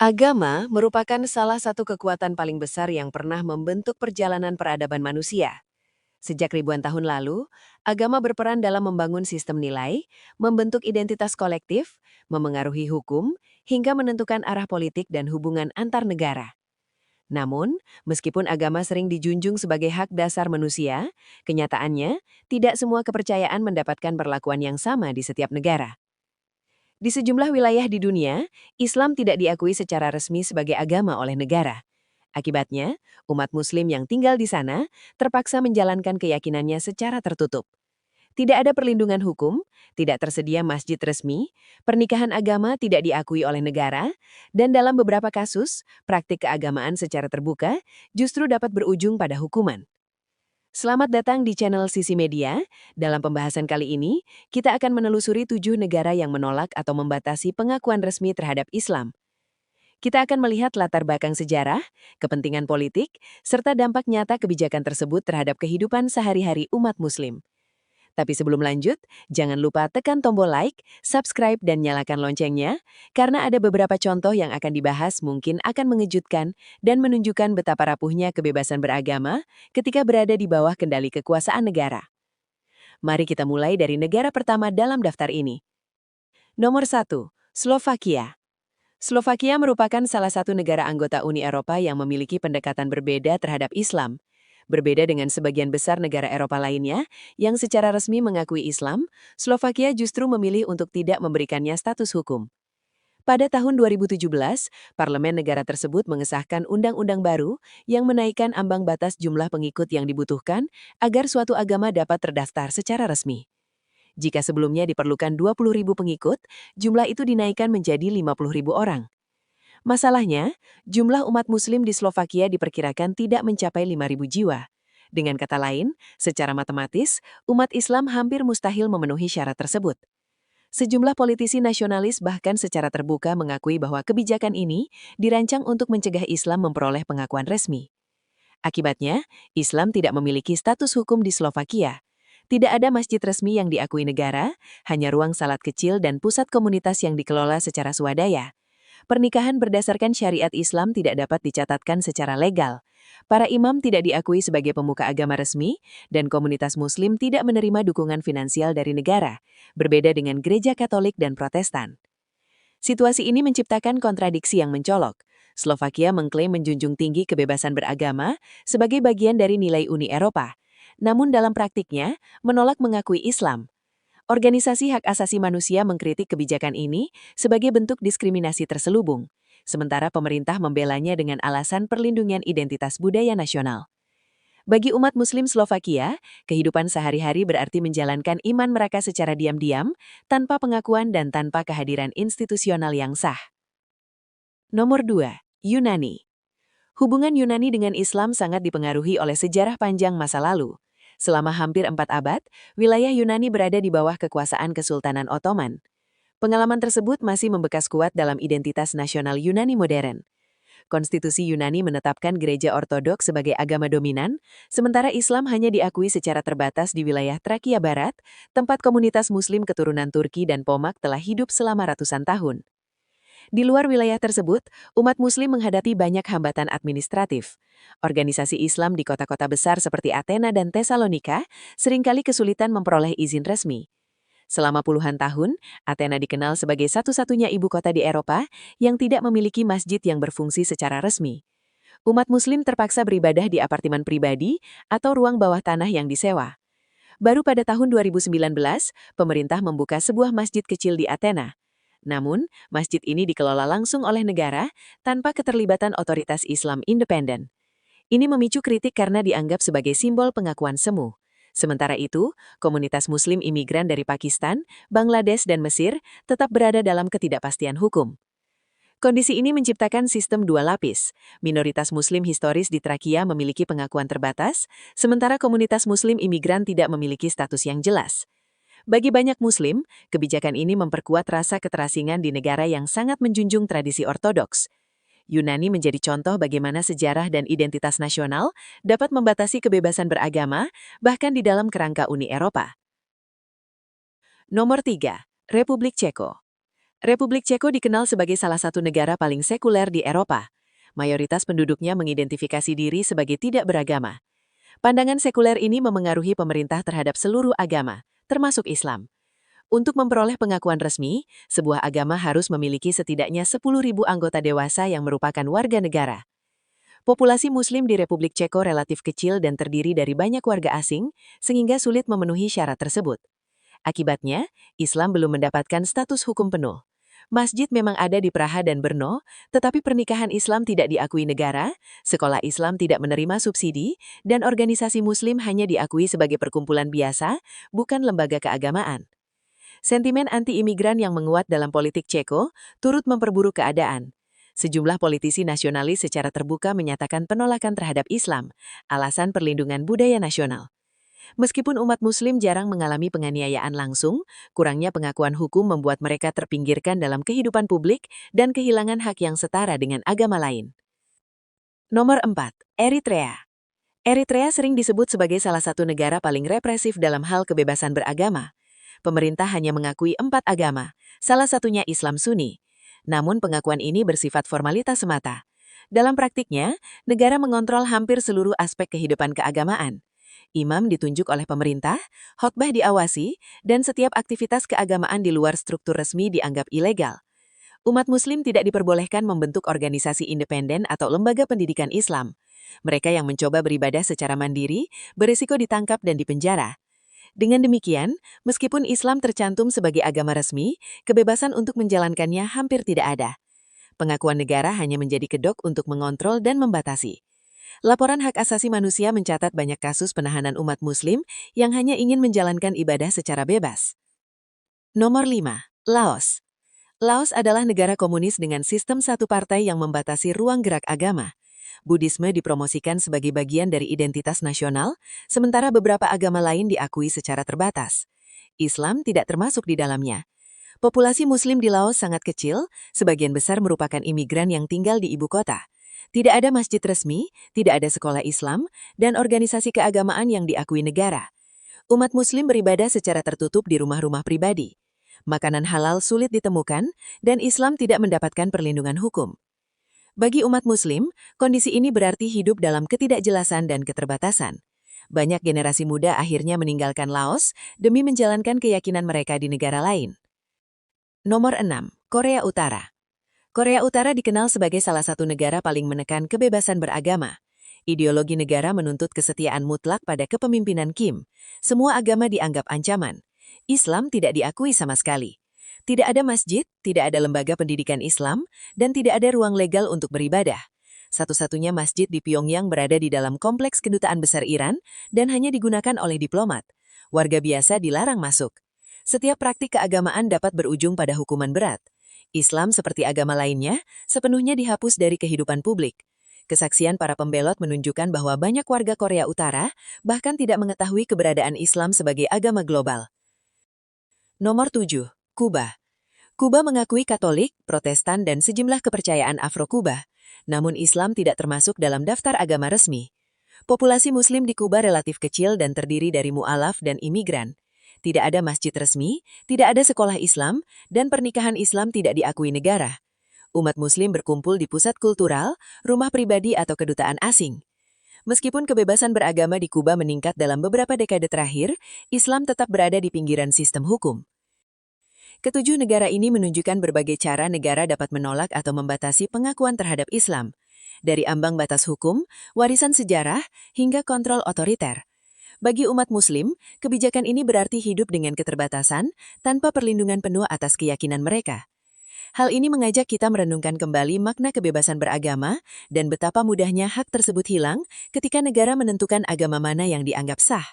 Agama merupakan salah satu kekuatan paling besar yang pernah membentuk perjalanan peradaban manusia. Sejak ribuan tahun lalu, agama berperan dalam membangun sistem nilai, membentuk identitas kolektif, memengaruhi hukum, hingga menentukan arah politik dan hubungan antar negara. Namun, meskipun agama sering dijunjung sebagai hak dasar manusia, kenyataannya tidak semua kepercayaan mendapatkan perlakuan yang sama di setiap negara. Di sejumlah wilayah di dunia, Islam tidak diakui secara resmi sebagai agama oleh negara. Akibatnya, umat Muslim yang tinggal di sana terpaksa menjalankan keyakinannya secara tertutup. Tidak ada perlindungan hukum, tidak tersedia masjid resmi, pernikahan agama tidak diakui oleh negara, dan dalam beberapa kasus, praktik keagamaan secara terbuka justru dapat berujung pada hukuman. Selamat datang di channel Sisi Media. Dalam pembahasan kali ini, kita akan menelusuri 7 negara yang menolak atau membatasi pengakuan resmi terhadap Islam. Kita akan melihat latar belakang sejarah, kepentingan politik, serta dampak nyata kebijakan tersebut terhadap kehidupan sehari-hari umat Muslim. Tapi sebelum lanjut, jangan lupa tekan tombol like, subscribe, dan nyalakan loncengnya, karena ada beberapa contoh yang akan dibahas mungkin akan mengejutkan dan menunjukkan betapa rapuhnya kebebasan beragama ketika berada di bawah kendali kekuasaan negara. Mari kita mulai dari negara pertama dalam daftar ini. Nomor 1. Slovakia. Slovakia merupakan salah satu negara anggota Uni Eropa yang memiliki pendekatan berbeda terhadap Islam. Berbeda dengan sebagian besar negara Eropa lainnya yang secara resmi mengakui Islam, Slovakia justru memilih untuk tidak memberikannya status hukum. Pada tahun 2017, parlemen negara tersebut mengesahkan undang-undang baru yang menaikkan ambang batas jumlah pengikut yang dibutuhkan agar suatu agama dapat terdaftar secara resmi. Jika sebelumnya diperlukan 20.000 pengikut, jumlah itu dinaikkan menjadi 50.000 orang. Masalahnya, jumlah umat Muslim di Slovakia diperkirakan tidak mencapai 5.000 jiwa. Dengan kata lain, secara matematis, umat Islam hampir mustahil memenuhi syarat tersebut. Sejumlah politisi nasionalis bahkan secara terbuka mengakui bahwa kebijakan ini dirancang untuk mencegah Islam memperoleh pengakuan resmi. Akibatnya, Islam tidak memiliki status hukum di Slovakia. Tidak ada masjid resmi yang diakui negara, hanya ruang salat kecil dan pusat komunitas yang dikelola secara swadaya. Pernikahan berdasarkan syariat Islam tidak dapat dicatatkan secara legal. Para imam tidak diakui sebagai pemuka agama resmi, dan komunitas Muslim tidak menerima dukungan finansial dari negara, berbeda dengan gereja Katolik dan Protestan. Situasi ini menciptakan kontradiksi yang mencolok. Slovakia mengklaim menjunjung tinggi kebebasan beragama sebagai bagian dari nilai Uni Eropa, namun dalam praktiknya menolak mengakui Islam. Organisasi hak asasi manusia mengkritik kebijakan ini sebagai bentuk diskriminasi terselubung, sementara pemerintah membelanya dengan alasan perlindungan identitas budaya nasional. Bagi umat Muslim Slovakia, kehidupan sehari-hari berarti menjalankan iman mereka secara diam-diam, tanpa pengakuan dan tanpa kehadiran institusional yang sah. Nomor 2. Yunani. Hubungan Yunani dengan Islam sangat dipengaruhi oleh sejarah panjang masa lalu. Selama hampir 4 abad, wilayah Yunani berada di bawah kekuasaan Kesultanan Ottoman. Pengalaman tersebut masih membekas kuat dalam identitas nasional Yunani modern. Konstitusi Yunani menetapkan gereja ortodoks sebagai agama dominan, sementara Islam hanya diakui secara terbatas di wilayah Trakia Barat, tempat komunitas Muslim keturunan Turki dan Pomak telah hidup selama ratusan tahun. Di luar wilayah tersebut, umat Muslim menghadapi banyak hambatan administratif. Organisasi Islam di kota-kota besar seperti Athena dan Tesalonika seringkali kesulitan memperoleh izin resmi. Selama puluhan tahun, Athena dikenal sebagai satu-satunya ibu kota di Eropa yang tidak memiliki masjid yang berfungsi secara resmi. Umat Muslim terpaksa beribadah di apartemen pribadi atau ruang bawah tanah yang disewa. Baru pada tahun 2019, pemerintah membuka sebuah masjid kecil di Athena. Namun, masjid ini dikelola langsung oleh negara tanpa keterlibatan otoritas Islam independen. Ini memicu kritik karena dianggap sebagai simbol pengakuan semu. Sementara itu, komunitas Muslim imigran dari Pakistan, Bangladesh, dan Mesir tetap berada dalam ketidakpastian hukum. Kondisi ini menciptakan sistem dua lapis. Minoritas Muslim historis di Trakia memiliki pengakuan terbatas, sementara komunitas Muslim imigran tidak memiliki status yang jelas. Bagi banyak Muslim, kebijakan ini memperkuat rasa keterasingan di negara yang sangat menjunjung tradisi ortodoks. Yunani menjadi contoh bagaimana sejarah dan identitas nasional dapat membatasi kebebasan beragama, bahkan di dalam kerangka Uni Eropa. Nomor 3. Republik Ceko. Republik Ceko dikenal sebagai salah satu negara paling sekuler di Eropa. Mayoritas penduduknya mengidentifikasi diri sebagai tidak beragama. Pandangan sekuler ini memengaruhi pemerintah terhadap seluruh agama, termasuk Islam. Untuk memperoleh pengakuan resmi, sebuah agama harus memiliki setidaknya 10.000 anggota dewasa yang merupakan warga negara. Populasi Muslim di Republik Ceko relatif kecil dan terdiri dari banyak warga asing, sehingga sulit memenuhi syarat tersebut. Akibatnya, Islam belum mendapatkan status hukum penuh. Masjid memang ada di Praha dan Brno, tetapi pernikahan Islam tidak diakui negara, sekolah Islam tidak menerima subsidi, dan organisasi Muslim hanya diakui sebagai perkumpulan biasa, bukan lembaga keagamaan. Sentimen anti-imigran yang menguat dalam politik Ceko turut memperburuk keadaan. Sejumlah politisi nasionalis secara terbuka menyatakan penolakan terhadap Islam, alasan perlindungan budaya nasional. Meskipun umat Muslim jarang mengalami penganiayaan langsung, kurangnya pengakuan hukum membuat mereka terpinggirkan dalam kehidupan publik dan kehilangan hak yang setara dengan agama lain. Nomor 4. Eritrea. Eritrea sering disebut sebagai salah satu negara paling represif dalam hal kebebasan beragama. Pemerintah hanya mengakui 4 agama, salah satunya Islam Sunni. Namun pengakuan ini bersifat formalitas semata. Dalam praktiknya, negara mengontrol hampir seluruh aspek kehidupan keagamaan. Imam ditunjuk oleh pemerintah, khotbah diawasi, dan setiap aktivitas keagamaan di luar struktur resmi dianggap ilegal. Umat Muslim tidak diperbolehkan membentuk organisasi independen atau lembaga pendidikan Islam. Mereka yang mencoba beribadah secara mandiri, berisiko ditangkap dan dipenjara. Dengan demikian, meskipun Islam tercantum sebagai agama resmi, kebebasan untuk menjalankannya hampir tidak ada. Pengakuan negara hanya menjadi kedok untuk mengontrol dan membatasi. Laporan hak asasi manusia mencatat banyak kasus penahanan umat Muslim yang hanya ingin menjalankan ibadah secara bebas. Nomor 5. Laos. Laos adalah negara komunis dengan sistem satu partai yang membatasi ruang gerak agama. Buddhisme dipromosikan sebagai bagian dari identitas nasional, sementara beberapa agama lain diakui secara terbatas. Islam tidak termasuk di dalamnya. Populasi Muslim di Laos sangat kecil, sebagian besar merupakan imigran yang tinggal di ibu kota. Tidak ada masjid resmi, tidak ada sekolah Islam, dan organisasi keagamaan yang diakui negara. Umat Muslim beribadah secara tertutup di rumah-rumah pribadi. Makanan halal sulit ditemukan, dan Islam tidak mendapatkan perlindungan hukum. Bagi umat Muslim, kondisi ini berarti hidup dalam ketidakjelasan dan keterbatasan. Banyak generasi muda akhirnya meninggalkan Laos demi menjalankan keyakinan mereka di negara lain. Nomor 6. Korea Utara. Korea Utara dikenal sebagai salah satu negara paling menekan kebebasan beragama. Ideologi negara menuntut kesetiaan mutlak pada kepemimpinan Kim. Semua agama dianggap ancaman. Islam tidak diakui sama sekali. Tidak ada masjid, tidak ada lembaga pendidikan Islam, dan tidak ada ruang legal untuk beribadah. Satu-satunya masjid di Pyongyang berada di dalam kompleks kedutaan besar Iran dan hanya digunakan oleh diplomat. Warga biasa dilarang masuk. Setiap praktik keagamaan dapat berujung pada hukuman berat. Islam seperti agama lainnya, sepenuhnya dihapus dari kehidupan publik. Kesaksian para pembelot menunjukkan bahwa banyak warga Korea Utara bahkan tidak mengetahui keberadaan Islam sebagai agama global. Nomor 7. Kuba. Kuba mengakui Katolik, Protestan, dan sejumlah kepercayaan Afro-Kuba, namun Islam tidak termasuk dalam daftar agama resmi. Populasi Muslim di Kuba relatif kecil dan terdiri dari mu'alaf dan imigran. Tidak ada masjid resmi, tidak ada sekolah Islam, dan pernikahan Islam tidak diakui negara. Umat Muslim berkumpul di pusat kultural, rumah pribadi atau kedutaan asing. Meskipun kebebasan beragama di Kuba meningkat dalam beberapa dekade terakhir, Islam tetap berada di pinggiran sistem hukum. Ketujuh negara ini menunjukkan berbagai cara negara dapat menolak atau membatasi pengakuan terhadap Islam, dari ambang batas hukum, warisan sejarah, hingga kontrol otoriter. Bagi umat Muslim, kebijakan ini berarti hidup dengan keterbatasan, tanpa perlindungan penuh atas keyakinan mereka. Hal ini mengajak kita merenungkan kembali makna kebebasan beragama dan betapa mudahnya hak tersebut hilang ketika negara menentukan agama mana yang dianggap sah.